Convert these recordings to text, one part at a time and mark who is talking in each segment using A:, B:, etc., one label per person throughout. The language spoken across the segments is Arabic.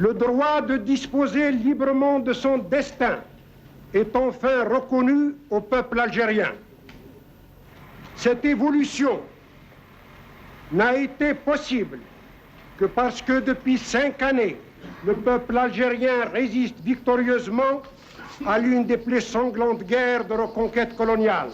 A: Le droit de disposer librement de son destin est enfin reconnu au peuple algérien. Cette évolution n'a été possible que parce que depuis 5 années, le peuple algérien résiste victorieusement à l'une des plus sanglantes guerres de reconquête coloniale.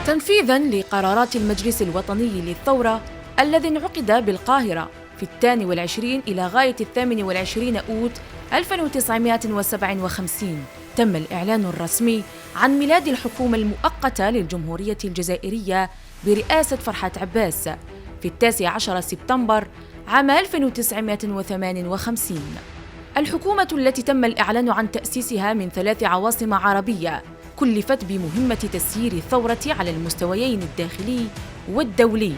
B: تنفيذاً لقرارات المجلس الوطني للثورة الذي انعقد بالقاهرة في 22 إلى غاية 28 أوت 1957 تم الإعلان الرسمي عن ميلاد الحكومة المؤقتة للجمهورية الجزائرية برئاسة فرحات عباس في 19 سبتمبر عام 1958. الحكومة التي تم الإعلان عن تأسيسها من 3 عواصم عربية كلفت بمهمة تسيير الثورة على المستويين الداخلي والدولي.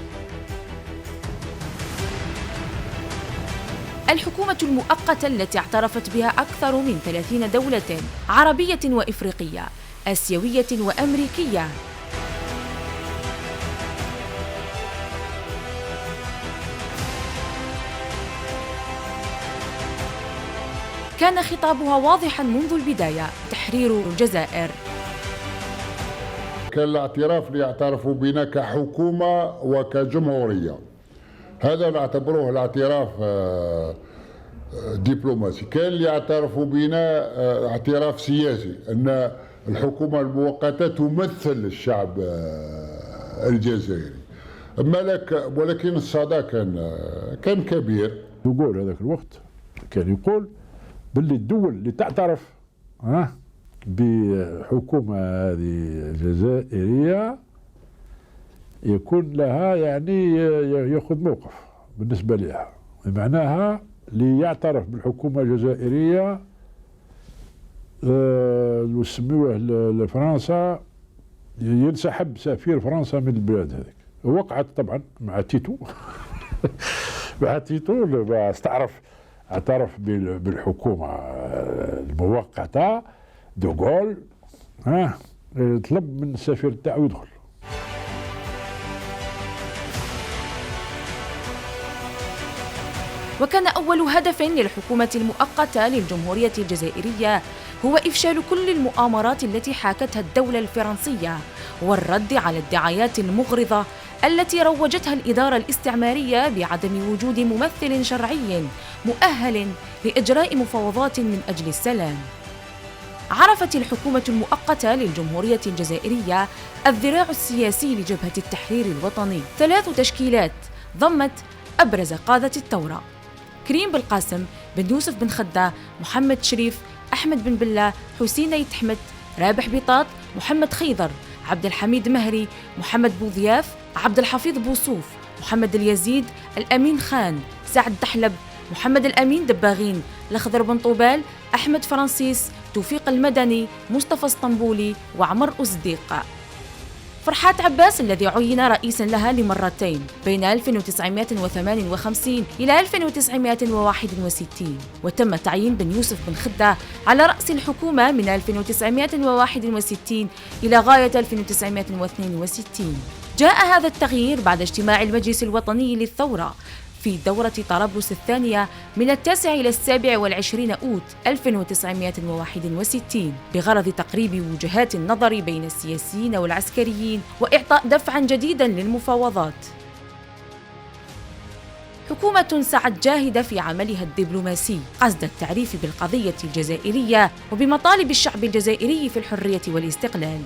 B: الحكومة المؤقتة التي اعترفت بها أكثر من 30 دولة عربية وإفريقية، آسيوية وأمريكية. كان خطابها واضحاً منذ البداية: تحرير الجزائر.
C: كان الاعتراف اللي يعترفوا بنا كحكومة وكجمهورية، هذا نعتبروه الاعتراف دبلوماسي. كان اللي يعترفوا بنا اعتراف سياسي، أن الحكومة المؤقتة تمثل الشعب الجزائري. ولكن الصدى كان كبير.
D: يقول هذاك الوقت كان يقول باللي الدول اللي تعترف بحكومة هذه الجزائرية يكون لها يعني يأخذ موقف بالنسبة لها، معناها اللي يعترف بالحكومة الجزائرية ويسموه لفرنسا ينسحب سفير فرنسا من البلاد هذيك. وقعت طبعا مع تيتو مع تيتو اعترف بالحكومة المؤقتة. دوغول طلب من السفير تاعو يدخل.
B: وكان أول هدف للحكومة المؤقتة للجمهورية الجزائرية هو إفشال كل المؤامرات التي حاكتها الدولة الفرنسية والرد على الدعايات المغرضة التي روجتها الإدارة الاستعمارية بعدم وجود ممثل شرعي مؤهل لإجراء مفاوضات من أجل السلام. عرفت الحكومة المؤقتة للجمهورية الجزائرية الذراع السياسي لجبهة التحرير الوطني 3 تشكيلات ضمت أبرز قادة الثورة: كريم بالقاسم، بن يوسف بن خدة، محمد شريف، أحمد بن بلة، حسين يتحمد، رابح بيطاط، محمد خيضر، عبد الحميد مهري، محمد بوضياف، عبد الحفيظ بوصوف، محمد اليزيد، الأمين خان، سعد دحلب، محمد الأمين دباغين، الأخضر بن طوبال، أحمد فرانسيس، توفيق المدني، مصطفى اسطنبولي، وعمر أصديق. فرحات عباس الذي عين رئيساً لها لمرتين بين 1958 إلى 1961، وتم تعيين بن يوسف بن خدة على رأس الحكومة من 1961 إلى غاية 1962. جاء هذا التغيير بعد اجتماع المجلس الوطني للثورة في دورة طرابلس الثانية من 9 إلى 27 أوت 1961 بغرض تقريب وجهات النظر بين السياسيين والعسكريين وإعطاء دفعاً جديداً للمفاوضات. حكومة سعت جاهدة في عملها الدبلوماسي قصد التعريف بالقضية الجزائرية وبمطالب الشعب الجزائري في الحرية والاستقلال.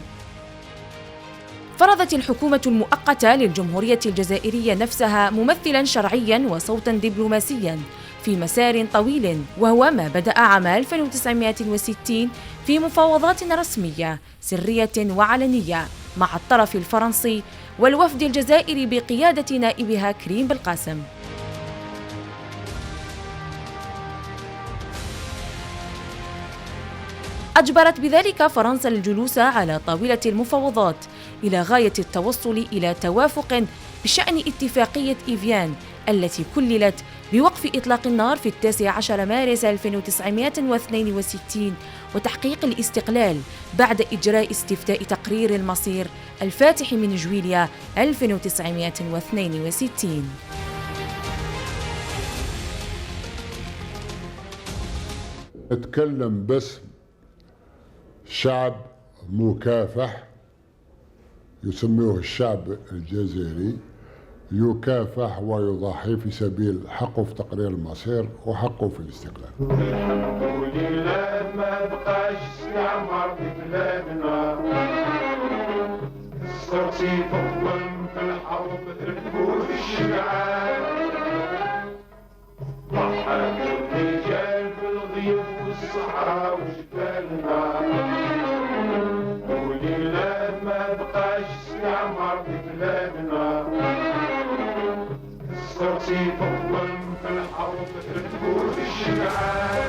B: فرضت الحكومة المؤقتة للجمهورية الجزائرية نفسها ممثلاً شرعياً وصوتاً دبلوماسياً في مسار طويل، وهو ما بدأ عام 1960 في مفاوضات رسمية سرية وعلنية مع الطرف الفرنسي والوفد الجزائري بقيادة نائبها كريم بالقاسم. أجبرت بذلك فرنسا الجلوس على طاولة المفاوضات إلى غاية التوصل إلى توافق بشأن اتفاقية إيفيان التي كللت بوقف إطلاق النار في 19 مارس 1962 وتحقيق الاستقلال بعد إجراء استفتاء تقرير المصير الفاتح من جويليا 1962.
C: نتكلم باسم شعب مكافح يسميه الشعب الجزائري، يكافح ويضحي في سبيل حقه في تقرير المصير وحقه في الاستقلال.
E: الحمد لله ما بقاش استعمار في بلادنا، الصرصي في الظلم في الحرب الكوف الشجعان، ضحك الرجال في الغيط والصحراء وجبالنا. ولله ما بقاش استعمار في بلادنا، الصرصي في الظلم في الحرب الكوف الشجعان.